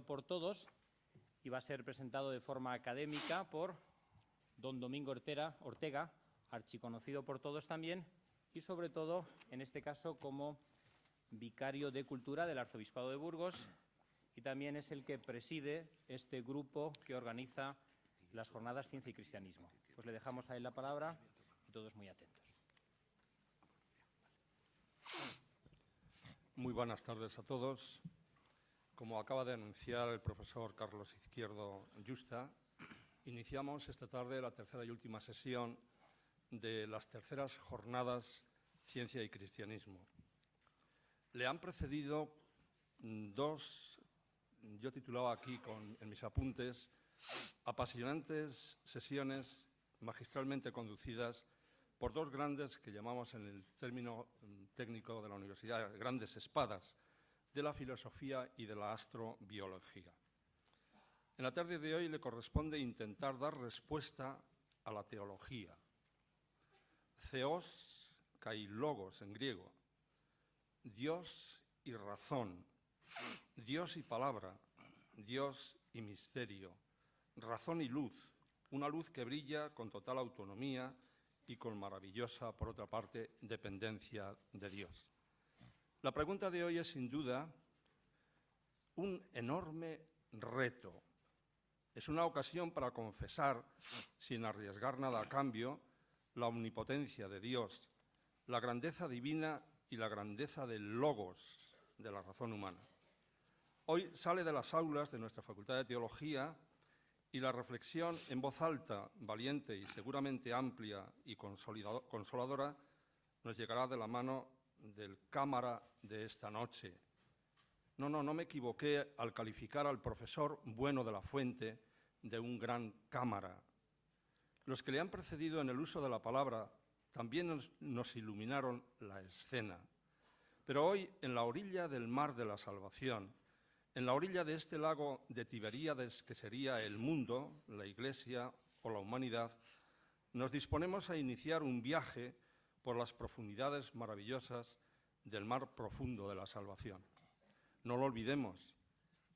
por todos y va a ser presentado de forma académica por don Domingo Ortega, archiconocido por todos también, y sobre todo, en este caso, como vicario de Cultura del Arzobispado de Burgos, y también es el que preside este grupo que organiza las jornadas Ciencia y Cristianismo. Pues le dejamos a él la palabra y todos muy atentos. Muy buenas tardes a todos. Como acaba de anunciar el profesor Carlos Izquierdo Yusta, iniciamos esta tarde la tercera y última sesión de las terceras jornadas Ciencia y Cristianismo. Le han precedido dos, yo titulaba aquí en mis apuntes, apasionantes sesiones magistralmente conducidas por dos grandes, que llamamos en el término técnico de la universidad, grandes espadas de la filosofía y de la astrobiología. En la tarde de hoy le corresponde intentar dar respuesta a la teología. Theos kai logos en griego, Dios y razón, Dios y palabra, Dios y misterio, razón y luz, una luz que brilla con total autonomía y con maravillosa, por otra parte, dependencia de Dios. La pregunta de hoy es, sin duda, un enorme reto. Es una ocasión para confesar, sin arriesgar nada a cambio, la omnipotencia de Dios, la grandeza divina y la grandeza del logos de la razón humana. Hoy sale de las aulas de nuestra Facultad de Teología y la reflexión en voz alta, valiente y seguramente amplia y consoladora nos llegará de la mano del cámara de esta noche. No me equivoqué al calificar al profesor Bueno de la Fuente de un gran cámara. Los que le han precedido en el uso de la palabra también nos iluminaron la escena. Pero hoy, en la orilla del mar de la salvación, en la orilla de este lago de Tiberíades, que sería el mundo, la Iglesia o la humanidad, nos disponemos a iniciar un viaje por las profundidades maravillosas del mar profundo de la salvación. No lo olvidemos,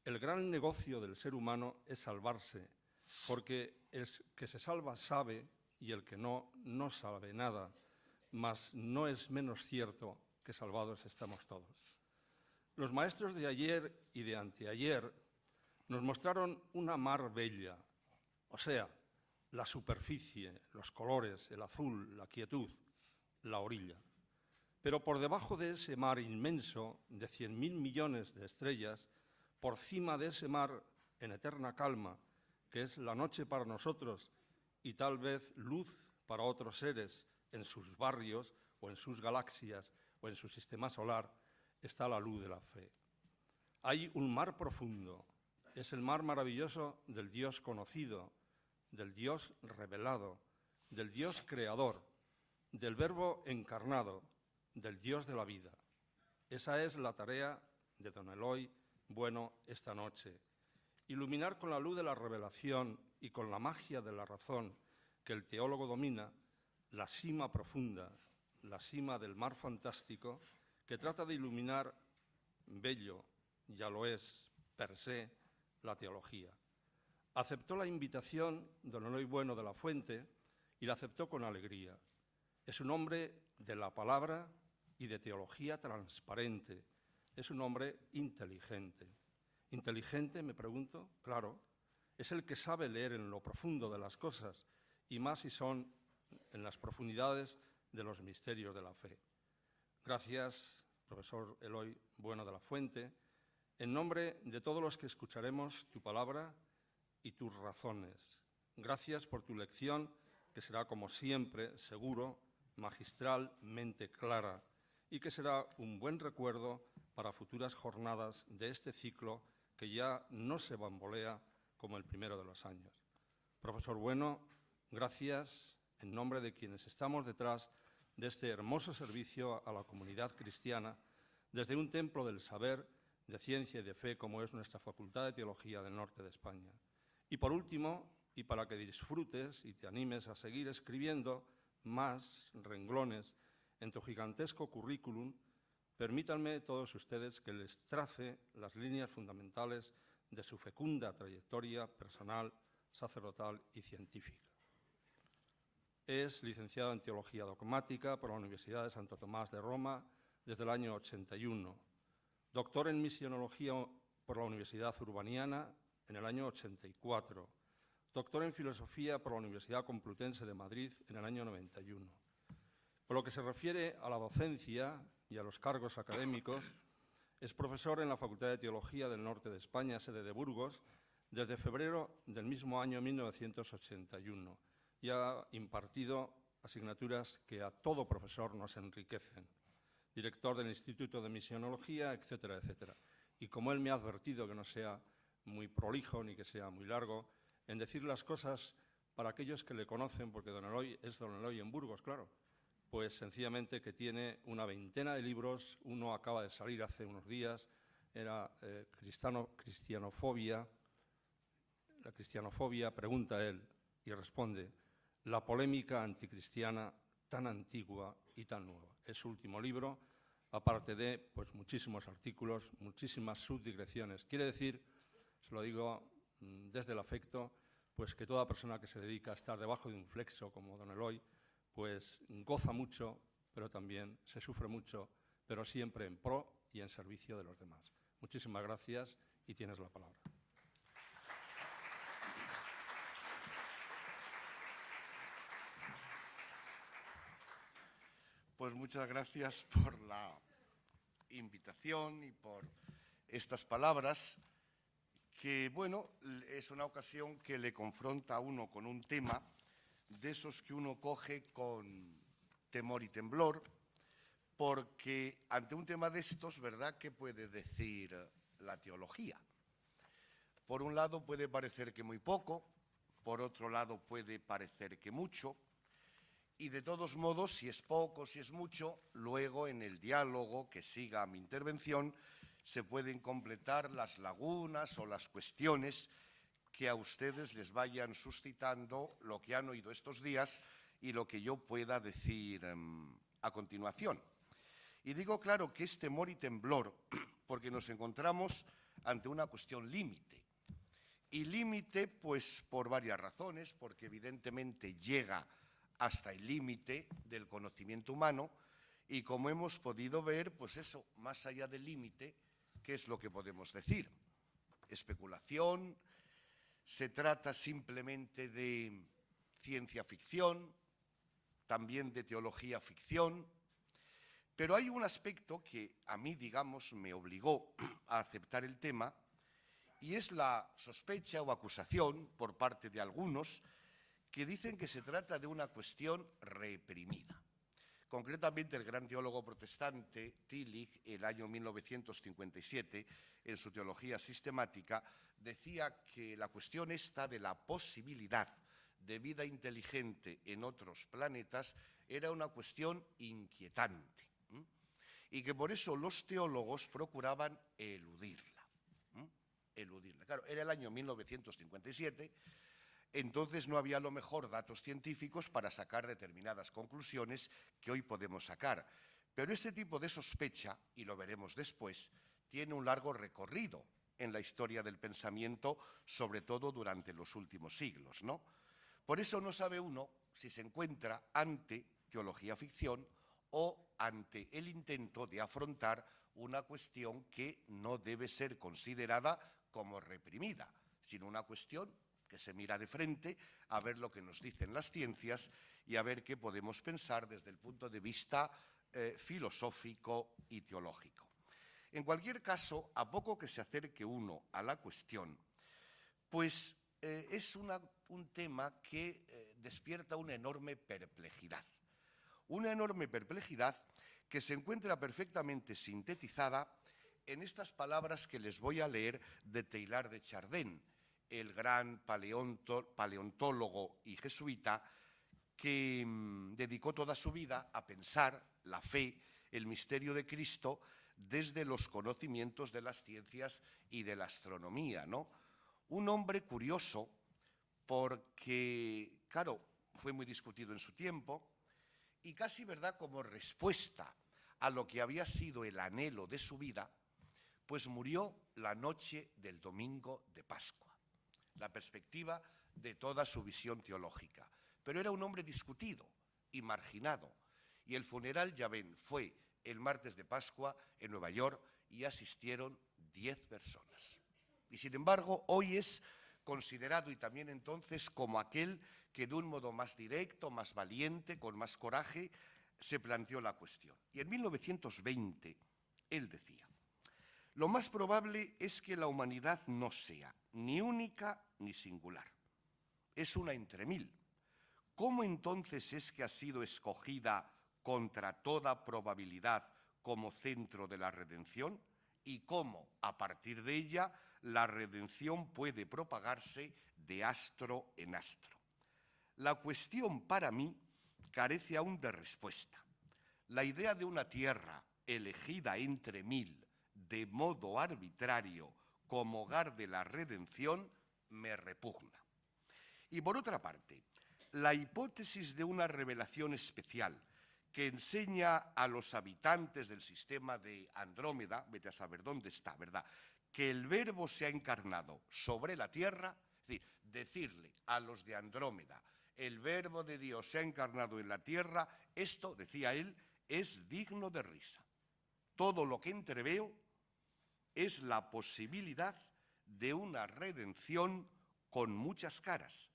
el gran negocio del ser humano es salvarse, porque el que se salva sabe y el que no sabe nada, mas no es menos cierto que salvados estamos todos. Los maestros de ayer y de anteayer nos mostraron una mar bella, o sea, la superficie, los colores, el azul, la quietud, la orilla. Pero por debajo de ese mar inmenso de 100.000 millones de estrellas, por cima de ese mar en eterna calma, que es la noche para nosotros y tal vez luz para otros seres en sus barrios o en sus galaxias o en su sistema solar, está la luz de la fe. Hay un mar profundo, es el mar maravilloso del Dios conocido, del Dios revelado, del Dios creador, del Verbo encarnado, del Dios de la vida. Esa es la tarea de don Eloy Bueno esta noche. Iluminar con la luz de la revelación y con la magia de la razón que el teólogo domina la cima profunda, la cima del mar fantástico, que trata de iluminar bello, ya lo es, per se, la teología. Aceptó la invitación don Eloy Bueno de la Fuente y la aceptó con alegría. Es un hombre de la palabra y de teología transparente. Es un hombre inteligente. ¿Inteligente, me pregunto? Claro. Es el que sabe leer en lo profundo de las cosas y más si son en las profundidades de los misterios de la fe. Gracias, profesor Eloy Bueno de la Fuente, en nombre de todos los que escucharemos tu palabra y tus razones. Gracias por tu lección, que será, como siempre, seguro, magistralmente clara, y que será un buen recuerdo para futuras jornadas de este ciclo que ya no se bambolea como el primero de los años. Profesor Bueno, gracias en nombre de quienes estamos detrás de este hermoso servicio a la comunidad cristiana, desde un templo del saber, de ciencia y de fe, como es nuestra Facultad de Teología del Norte de España. Y por último, y para que disfrutes y te animes a seguir escribiendo más renglones en tu gigantesco currículum, permítanme todos ustedes que les trace las líneas fundamentales de su fecunda trayectoria personal, sacerdotal y científica. Es licenciado en Teología Dogmática por la Universidad de Santo Tomás de Roma desde el año 81, doctor en Misionología por la Universidad Urbaniana en el año 84, doctor en Filosofía por la Universidad Complutense de Madrid en el año 91. Por lo que se refiere a la docencia y a los cargos académicos, es profesor en la Facultad de Teología del Norte de España, sede de Burgos, desde febrero del mismo año 1981 y ha impartido asignaturas que a todo profesor nos enriquecen. Director del Instituto de Misionología, etcétera, etcétera. Y como él me ha advertido que no sea muy prolijo ni que sea muy largo, en decir las cosas para aquellos que le conocen, porque don Eloy es don Eloy en Burgos, claro, pues sencillamente que tiene una veintena de libros, uno acaba de salir hace unos días, era Cristianofobia, la cristianofobia, pregunta él y responde, la polémica anticristiana tan antigua y tan nueva. Es su último libro, aparte de pues, muchísimos artículos, muchísimas subdigresiones. Quiere decir, se lo digo desde el afecto, pues que toda persona que se dedica a estar debajo de un flexo como don Eloy, pues goza mucho, pero también se sufre mucho, pero siempre en pro y en servicio de los demás. Muchísimas gracias y tienes la palabra. Pues muchas gracias por la invitación y por estas palabras, que, bueno, es una ocasión que le confronta a uno con un tema de esos que uno coge con temor y temblor, porque ante un tema de estos, ¿verdad?, ¿qué puede decir la teología? Por un lado puede parecer que muy poco, por otro lado puede parecer que mucho, y de todos modos, si es poco, si es mucho, luego en el diálogo que siga mi intervención se pueden completar las lagunas o las cuestiones que a ustedes les vayan suscitando lo que han oído estos días y lo que yo pueda decir a continuación. Y digo, claro, que es temor y temblor, porque nos encontramos ante una cuestión límite. Y límite, pues, por varias razones, porque evidentemente llega hasta el límite del conocimiento humano y, como hemos podido ver, pues eso, más allá del límite, ¿qué es lo que podemos decir? Especulación, se trata simplemente de ciencia ficción, también de teología ficción, pero hay un aspecto que a mí, digamos, me obligó a aceptar el tema y es la sospecha o acusación por parte de algunos que dicen que se trata de una cuestión reprimida. Concretamente, el gran teólogo protestante Tillich, el año 1957, en su Teología Sistemática, decía que la cuestión esta de la posibilidad de vida inteligente en otros planetas era una cuestión inquietante, y que por eso los teólogos procuraban eludirla. Claro, era el año 1957, entonces no había a lo mejor datos científicos para sacar determinadas conclusiones que hoy podemos sacar. Pero este tipo de sospecha, y lo veremos después, tiene un largo recorrido en la historia del pensamiento, sobre todo durante los últimos siglos, ¿no? Por eso no sabe uno si se encuentra ante teología ficción o ante el intento de afrontar una cuestión que no debe ser considerada como reprimida, sino una cuestión que se mira de frente a ver lo que nos dicen las ciencias y a ver qué podemos pensar desde el punto de vista filosófico y teológico. En cualquier caso, a poco que se acerque uno a la cuestión, pues es un tema que despierta una enorme perplejidad. Una enorme perplejidad que se encuentra perfectamente sintetizada en estas palabras que les voy a leer de Teilhard de Chardin, el gran paleontólogo y jesuita que dedicó toda su vida a pensar la fe, el misterio de Cristo, desde los conocimientos de las ciencias y de la astronomía, ¿no? Un hombre curioso porque, claro, fue muy discutido en su tiempo y casi, ¿verdad?, como respuesta a lo que había sido el anhelo de su vida, Pues murió la noche del domingo de Pascua. La perspectiva de toda su visión teológica. Pero era un hombre discutido y marginado. Y el funeral, ya ven, fue el martes de Pascua en Nueva York y asistieron 10 personas. Y sin embargo, hoy es considerado y también entonces como aquel que de un modo más directo, más valiente, con más coraje, se planteó la cuestión. Y en 1920 él decía: lo más probable es que la humanidad no sea ni única ni singular. Es una entre mil. ¿Cómo entonces es que ha sido escogida contra toda probabilidad como centro de la redención? ¿Y cómo, a partir de ella, la redención puede propagarse de astro en astro? La cuestión para mí carece aún de respuesta. La idea de una tierra elegida entre mil de modo arbitrario como hogar de la redención me repugna. Y por otra parte, la hipótesis de una revelación especial que enseña a los habitantes del sistema de Andrómeda, vete a saber dónde está, ¿verdad?, que el Verbo se ha encarnado sobre la tierra, es decir, decirle a los de Andrómeda, el Verbo de Dios se ha encarnado en la tierra, esto, decía él, es digno de risa. Todo lo que entreveo es la posibilidad de una redención con muchas caras,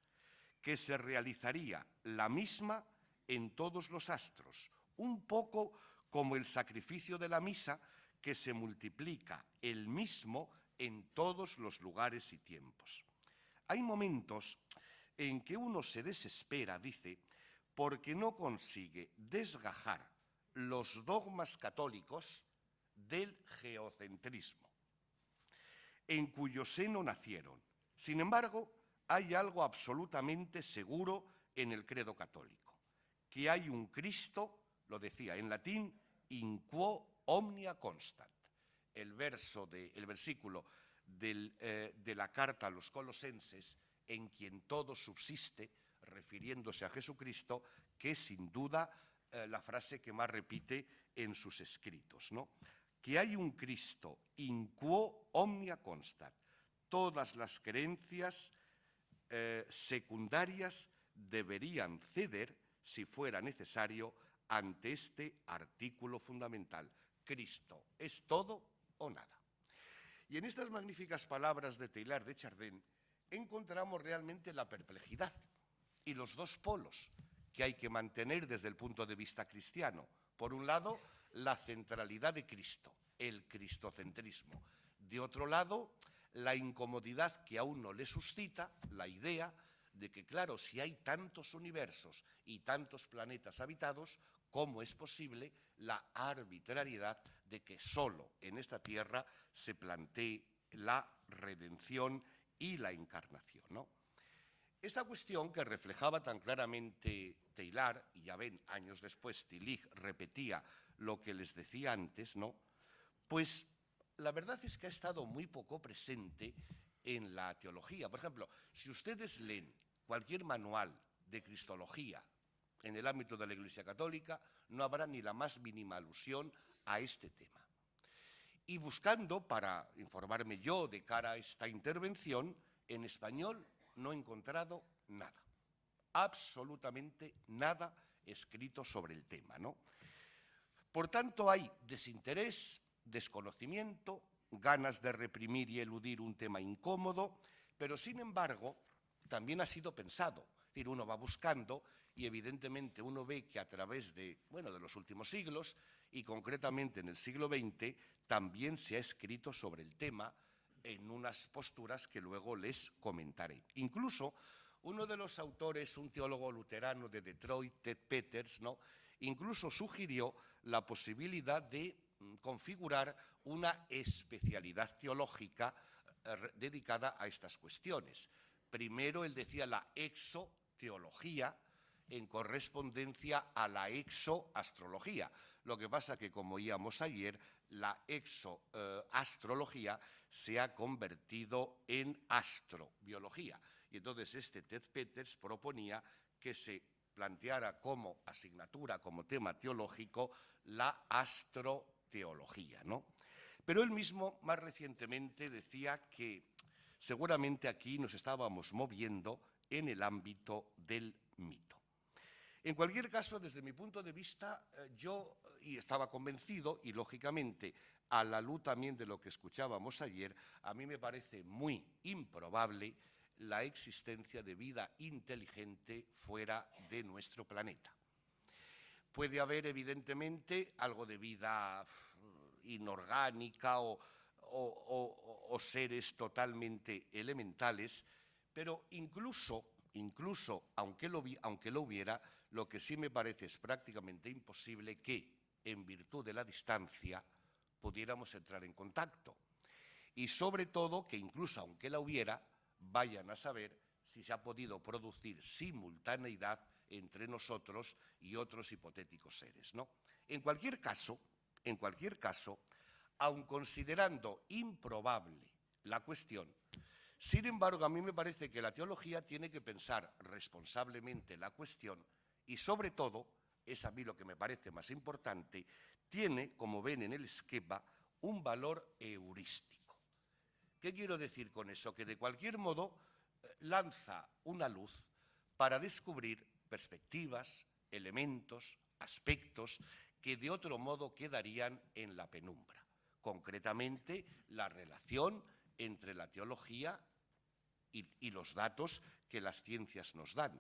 que se realizaría la misma en todos los astros, un poco como el sacrificio de la misa, que se multiplica el mismo en todos los lugares y tiempos. Hay momentos en que uno se desespera, dice, porque no consigue desgajar los dogmas católicos del geocentrismo, en cuyo seno nacieron. Sin embargo, hay algo absolutamente seguro en el credo católico, que hay un Cristo, lo decía en latín, in quo omnia constat. El versículo de la carta a los colosenses, en quien todo subsiste, refiriéndose a Jesucristo, que es sin duda la frase que más repite en sus escritos, ¿no? Que hay un Cristo in quo omnia constat. Todas las creencias secundarias deberían ceder, si fuera necesario, ante este artículo fundamental. Cristo es todo o nada. Y en estas magníficas palabras de Teilhard de Chardin encontramos realmente la perplejidad y los dos polos que hay que mantener desde el punto de vista cristiano. Por un lado, la centralidad de Cristo, el cristocentrismo. De otro lado, la incomodidad que a uno le suscita la idea de que, claro, si hay tantos universos y tantos planetas habitados, ¿cómo es posible la arbitrariedad de que solo en esta tierra se plantee la redención y la encarnación, ¿no? Esta cuestión que reflejaba tan claramente Teilhard, y ya ven, años después Tillich repetía lo que les decía antes, ¿no? Pues la verdad es que ha estado muy poco presente en la teología. Por ejemplo, si ustedes leen cualquier manual de cristología en el ámbito de la Iglesia Católica, no habrá ni la más mínima alusión a este tema. Y buscando, para informarme yo de cara a esta intervención, en español no he encontrado nada, absolutamente nada escrito sobre el tema, ¿no? Por tanto, hay desinterés, desconocimiento, ganas de reprimir y eludir un tema incómodo, pero sin embargo también ha sido pensado. Es decir, uno va buscando y evidentemente uno ve que a través de los últimos siglos y concretamente en el siglo XX también se ha escrito sobre el tema en unas posturas que luego les comentaré. Incluso uno de los autores, un teólogo luterano de Detroit, Ted Peters, ¿no?, incluso sugirió la posibilidad de configurar una especialidad teológica dedicada a estas cuestiones. Primero, él decía la exoteología en correspondencia a la exoastrología. Lo que pasa que, como oíamos ayer, la exoastrología se ha convertido en astrobiología. Y entonces este Ted Peters proponía que se planteara como asignatura, como tema teológico, la astroteología, ¿no? Pero él mismo, más recientemente, decía que seguramente aquí nos estábamos moviendo en el ámbito del mito. En cualquier caso, desde mi punto de vista, yo estaba convencido, y lógicamente, a la luz también de lo que escuchábamos ayer, a mí me parece muy improbable la existencia de vida inteligente fuera de nuestro planeta. Puede haber, evidentemente, algo de vida inorgánica o seres totalmente elementales, pero incluso aunque lo hubiera, lo que sí me parece es prácticamente imposible que, en virtud de la distancia, pudiéramos entrar en contacto. Y sobre todo que incluso aunque la hubiera, vayan a saber si se ha podido producir simultaneidad entre nosotros y otros hipotéticos seres, ¿no? En cualquier caso, aun considerando improbable la cuestión, sin embargo, a mí me parece que la teología tiene que pensar responsablemente la cuestión y, sobre todo, es a mí lo que me parece más importante, tiene, como ven en el esquema, un valor heurístico. ¿Qué quiero decir con eso? Que de cualquier modo lanza una luz para descubrir perspectivas, elementos, aspectos que de otro modo quedarían en la penumbra. Concretamente, la relación entre la teología y los datos que las ciencias nos dan.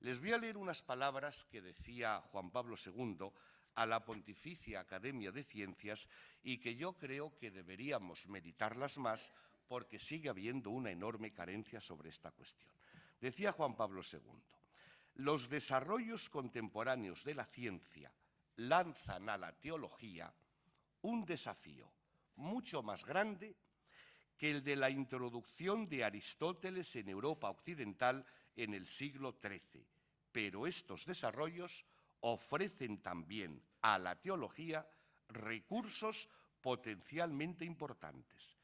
Les voy a leer unas palabras que decía Juan Pablo II a la Pontificia Academia de Ciencias y que yo creo que deberíamos meditarlas más porque sigue habiendo una enorme carencia sobre esta cuestión. Decía Juan Pablo II, los desarrollos contemporáneos de la ciencia lanzan a la teología un desafío mucho más grande que el de la introducción de Aristóteles en Europa occidental en el siglo XIII. Pero estos desarrollos ofrecen también a la teología recursos potencialmente importantes.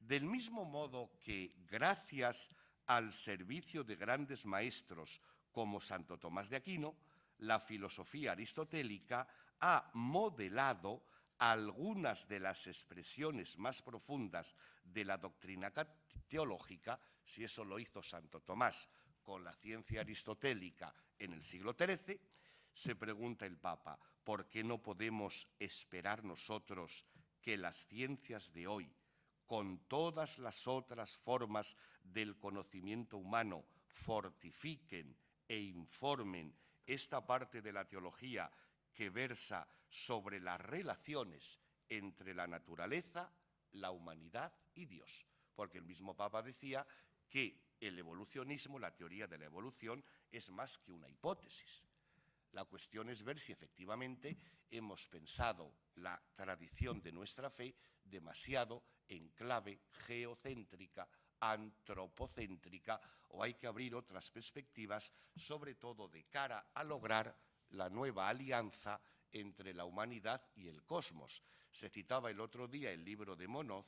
Del mismo modo que, gracias al servicio de grandes maestros como Santo Tomás de Aquino, la filosofía aristotélica ha modelado algunas de las expresiones más profundas de la doctrina teológica. Si eso lo hizo Santo Tomás con la ciencia aristotélica en el siglo XIII, se pregunta el Papa, ¿por qué no podemos esperar nosotros que las ciencias de hoy, con todas las otras formas del conocimiento humano, fortifiquen e informen esta parte de la teología que versa sobre las relaciones entre la naturaleza, la humanidad y Dios? Porque el mismo Papa decía que el evolucionismo, la teoría de la evolución, es más que una hipótesis. La cuestión es ver si efectivamente hemos pensado la tradición de nuestra fe demasiado en clave geocéntrica, antropocéntrica, o hay que abrir otras perspectivas, sobre todo de cara a lograr la nueva alianza entre la humanidad y el cosmos. Se citaba el otro día el libro de Monod,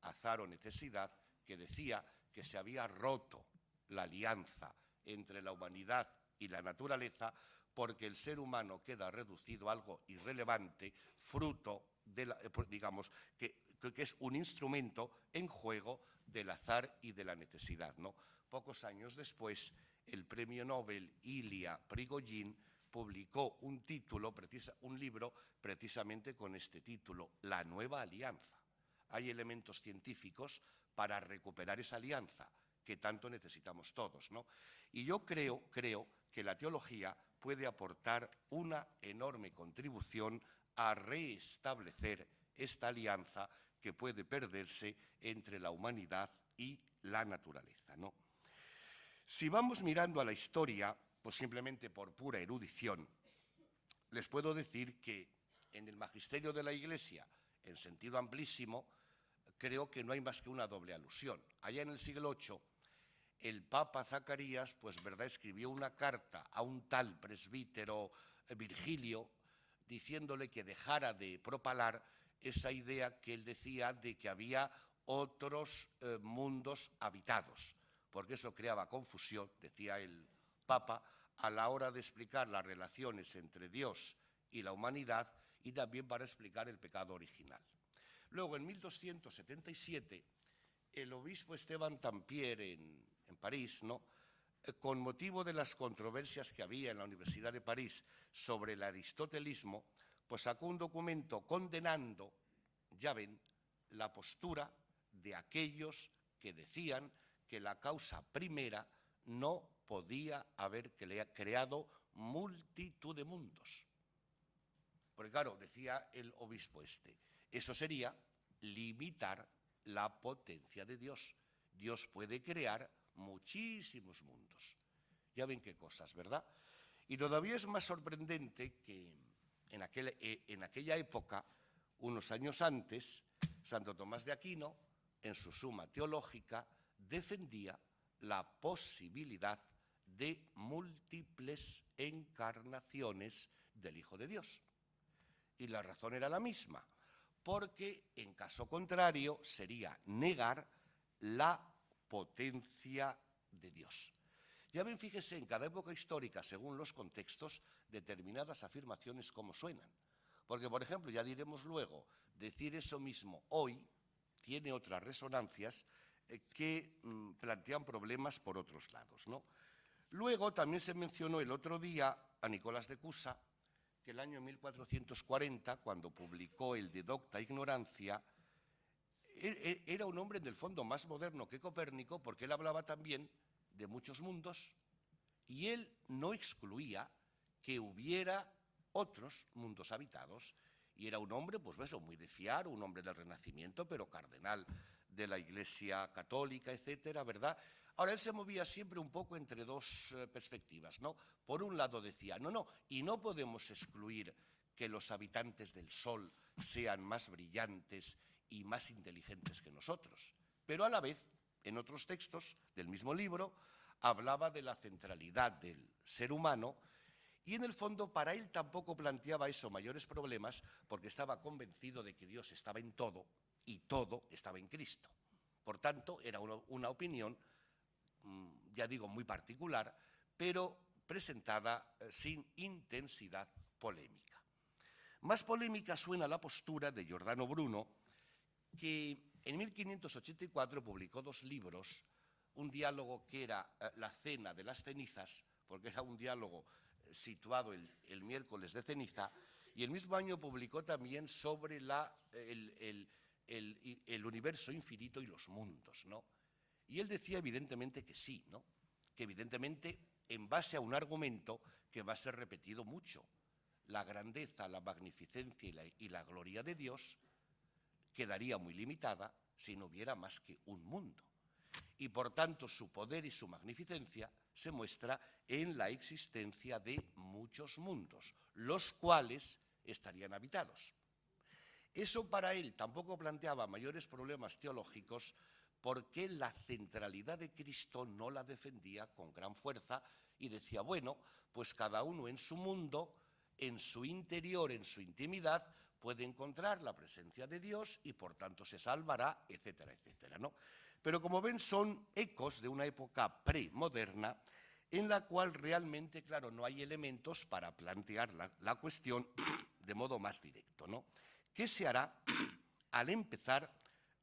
Azar o Necesidad, que decía que se había roto la alianza entre la humanidad y la naturaleza porque el ser humano queda reducido a algo irrelevante, fruto de digamos, que es un instrumento en juego del azar y de la necesidad, ¿no? Pocos años después, el premio Nobel Ilya Prigogine publicó un libro precisamente con este título, La Nueva Alianza. Hay elementos científicos para recuperar esa alianza que tanto necesitamos todos, ¿no? Y yo creo que la teología puede aportar una enorme contribución a restablecer esta alianza que puede perderse entre la humanidad y la naturaleza, ¿no? Si vamos mirando a la historia, pues simplemente por pura erudición, les puedo decir que en el magisterio de la Iglesia, en sentido amplísimo, creo que no hay más que una doble alusión. Allá en el siglo VIII, el Papa Zacarías, pues verdad, escribió una carta a un tal presbítero Virgilio, diciéndole que dejara de propalar esa idea que él decía de que había otros mundos habitados, porque eso creaba confusión, decía el Papa, a la hora de explicar las relaciones entre Dios y la humanidad y también para explicar el pecado original. Luego, en 1277, el obispo Esteban Tampier en París, ¿no?, con motivo de las controversias que había en la Universidad de París sobre el aristotelismo, pues sacó un documento condenando, ya ven, la postura de aquellos que decían que la causa primera no podía haber creado multitud de mundos. Porque claro, decía el obispo eso sería limitar la potencia de Dios. Dios puede crear muchísimos mundos. Ya ven qué cosas, ¿verdad? Y todavía es más sorprendente que en aquella época, unos años antes, Santo Tomás de Aquino, en su Suma Teológica, defendía la posibilidad de múltiples encarnaciones del Hijo de Dios. Y la razón era la misma, porque en caso contrario sería negar la potencia de Dios. Ya ven, fíjese, en cada época histórica, según los contextos, determinadas afirmaciones cómo suenan. Porque, por ejemplo, ya diremos luego, decir eso mismo hoy tiene otras resonancias que plantean problemas por otros lados, ¿no? Luego también se mencionó el otro día a Nicolás de Cusa, que el año 1440, cuando publicó el De Docta Ignorancia, era un hombre en el fondo más moderno que Copérnico, porque él hablaba también de muchos mundos y él no excluía que hubiera otros mundos habitados. Y era un hombre, pues eso, muy de fiar, un hombre del Renacimiento, pero cardenal de la Iglesia Católica, etcétera, ¿verdad? Ahora, él se movía siempre un poco entre dos perspectivas, ¿no? Por un lado decía, no, y no podemos excluir que los habitantes del Sol sean más brillantes y más inteligentes que nosotros. Pero a la vez, en otros textos del mismo libro, hablaba de la centralidad del ser humano y en el fondo para él tampoco planteaba eso mayores problemas porque estaba convencido de que Dios estaba en todo y todo estaba en Cristo. Por tanto, era una opinión, ya digo, muy particular, pero presentada sin intensidad polémica. Más polémica suena la postura de Giordano Bruno, que en 1584 publicó 2 libros, un diálogo que era La cena de las cenizas, porque era un diálogo situado el miércoles de ceniza, y el mismo año publicó también sobre el universo infinito y los mundos, ¿no? Y él decía evidentemente que sí, ¿no? Que evidentemente en base a un argumento que va a ser repetido mucho, la grandeza, la magnificencia y la gloria de Dios quedaría muy limitada si no hubiera más que un mundo. Y por tanto su poder y su magnificencia se muestra en la existencia de muchos mundos, los cuales estarían habitados. Eso para él tampoco planteaba mayores problemas teológicos porque la centralidad de Cristo no la defendía con gran fuerza y decía, bueno, pues cada uno en su mundo, en su interior, en su intimidad, puede encontrar la presencia de Dios y por tanto se salvará, etcétera, etcétera, ¿no? Pero como ven son ecos de una época premoderna en la cual realmente, claro, no hay elementos para plantear la cuestión de modo más directo, ¿no? ¿Qué se hará al empezar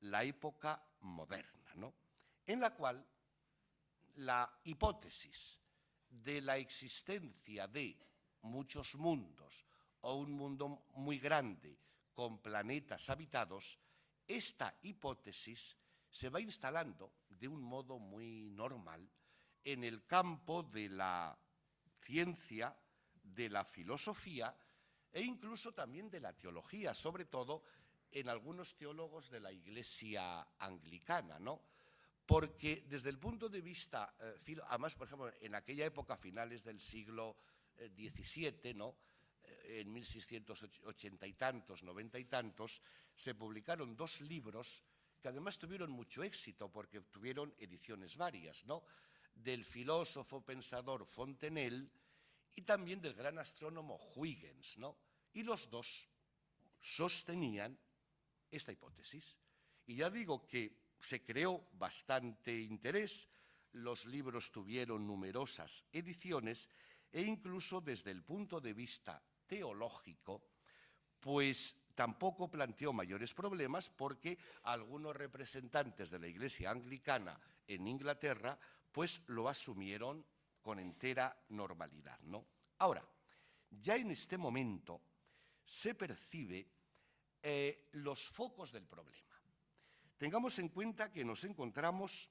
la época moderna, ¿no? En la cual la hipótesis de la existencia de muchos mundos o un mundo muy grande con planetas habitados, esta hipótesis se va instalando de un modo muy normal en el campo de la ciencia, de la filosofía e incluso también de la teología, sobre todo en algunos teólogos de la Iglesia anglicana, ¿no? Porque desde el punto de vista, además, por ejemplo, en aquella época, finales del siglo XVII, ¿no?, en 1680 y tantos, 90 y tantos, se publicaron 2 libros que además tuvieron mucho éxito porque tuvieron ediciones varias, ¿no?, del filósofo pensador Fontenelle y también del gran astrónomo Huygens, ¿no? Y los 2 sostenían esta hipótesis. Y ya digo que se creó bastante interés, los libros tuvieron numerosas ediciones e incluso desde el punto de vista teológico, pues tampoco planteó mayores problemas porque algunos representantes de la Iglesia anglicana en Inglaterra pues lo asumieron con entera normalidad, ¿no? Ahora, ya en este momento se percibe los focos del problema. Tengamos en cuenta que nos encontramos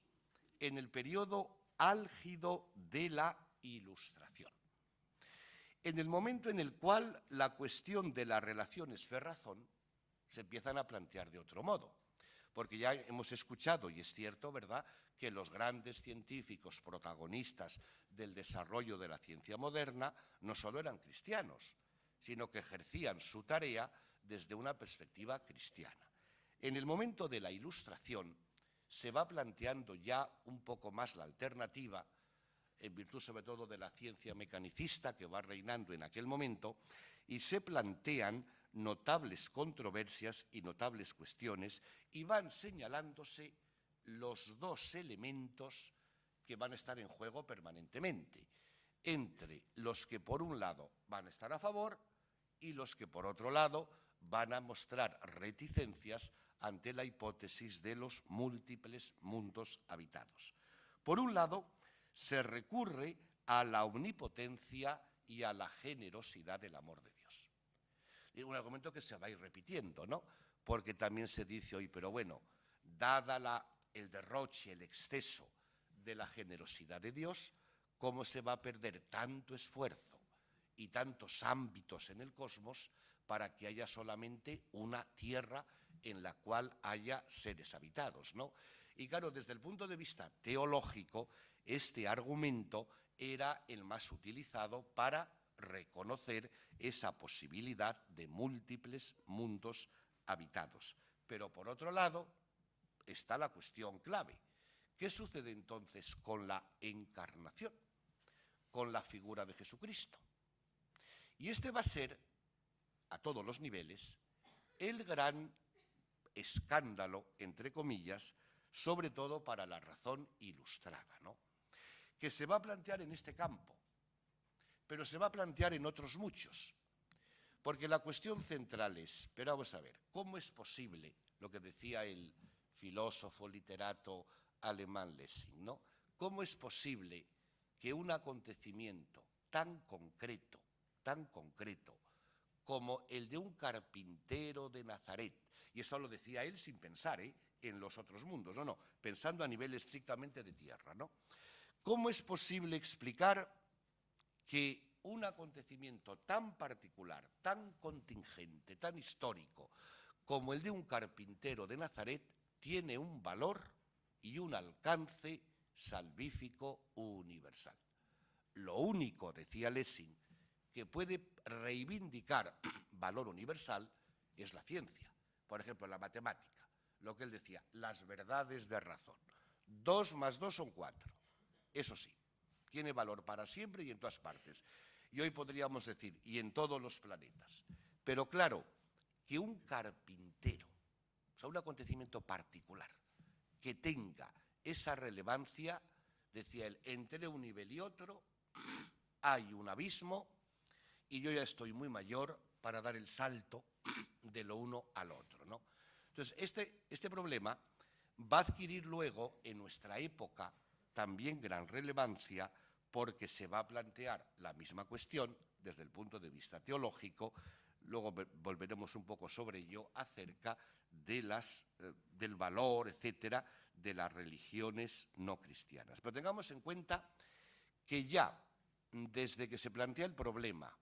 en el periodo álgido de la Ilustración, en el momento en el cual la cuestión de las relaciones fe-razón se empiezan a plantear de otro modo, porque ya hemos escuchado, y es cierto, ¿verdad?, que los grandes científicos protagonistas del desarrollo de la ciencia moderna no solo eran cristianos, sino que ejercían su tarea desde una perspectiva cristiana. En el momento de la Ilustración se va planteando ya un poco más la alternativa, en virtud sobre todo de la ciencia mecanicista que va reinando en aquel momento, y se plantean notables controversias y notables cuestiones, y van señalándose los dos elementos que van a estar en juego permanentemente, entre los que por un lado van a estar a favor y los que por otro lado van a mostrar reticencias ante la hipótesis de los múltiples mundos habitados. Por un lado, se recurre a la omnipotencia y a la generosidad del amor de Dios. Y un argumento que se va a ir repitiendo, ¿no? Porque también se dice hoy, pero bueno, dada el derroche, el exceso de la generosidad de Dios, ¿cómo se va a perder tanto esfuerzo y tantos ámbitos en el cosmos para que haya solamente una tierra en la cual haya seres habitados, ¿no? Y claro, desde el punto de vista teológico, este argumento era el más utilizado para reconocer esa posibilidad de múltiples mundos habitados. Pero por otro lado está la cuestión clave. ¿Qué sucede entonces con la encarnación, con la figura de Jesucristo? Y este va a ser, a todos los niveles, el gran escándalo, entre comillas, sobre todo para la razón ilustrada, ¿no?, que se va a plantear en este campo, pero se va a plantear en otros muchos, porque la cuestión central es, pero vamos a ver, ¿cómo es posible, lo que decía el filósofo, literato alemán Lessing, ¿no?, cómo es posible que un acontecimiento tan concreto como el de un carpintero de Nazaret, y esto lo decía él sin pensar en los otros mundos, no, pensando a nivel estrictamente de tierra, ¿no? ¿Cómo es posible explicar que un acontecimiento tan particular, tan contingente, tan histórico, como el de un carpintero de Nazaret, tiene un valor y un alcance salvífico universal? Lo único, decía Lessing, que puede reivindicar valor universal es la ciencia. Por ejemplo, la matemática, lo que él decía, las verdades de razón. 2 más 2 son 4. Eso sí, tiene valor para siempre y en todas partes. Y hoy podríamos decir, y en todos los planetas. Pero claro, que un carpintero, o sea, un acontecimiento particular, que tenga esa relevancia, decía él, entre un nivel y otro hay un abismo y yo ya estoy muy mayor para dar el salto de lo uno al otro, ¿no? Entonces, este problema va a adquirir luego en nuestra época también gran relevancia porque se va a plantear la misma cuestión desde el punto de vista teológico. Luego volveremos un poco sobre ello acerca de del valor, etcétera, de las religiones no cristianas. Pero tengamos en cuenta que ya desde que se plantea el problema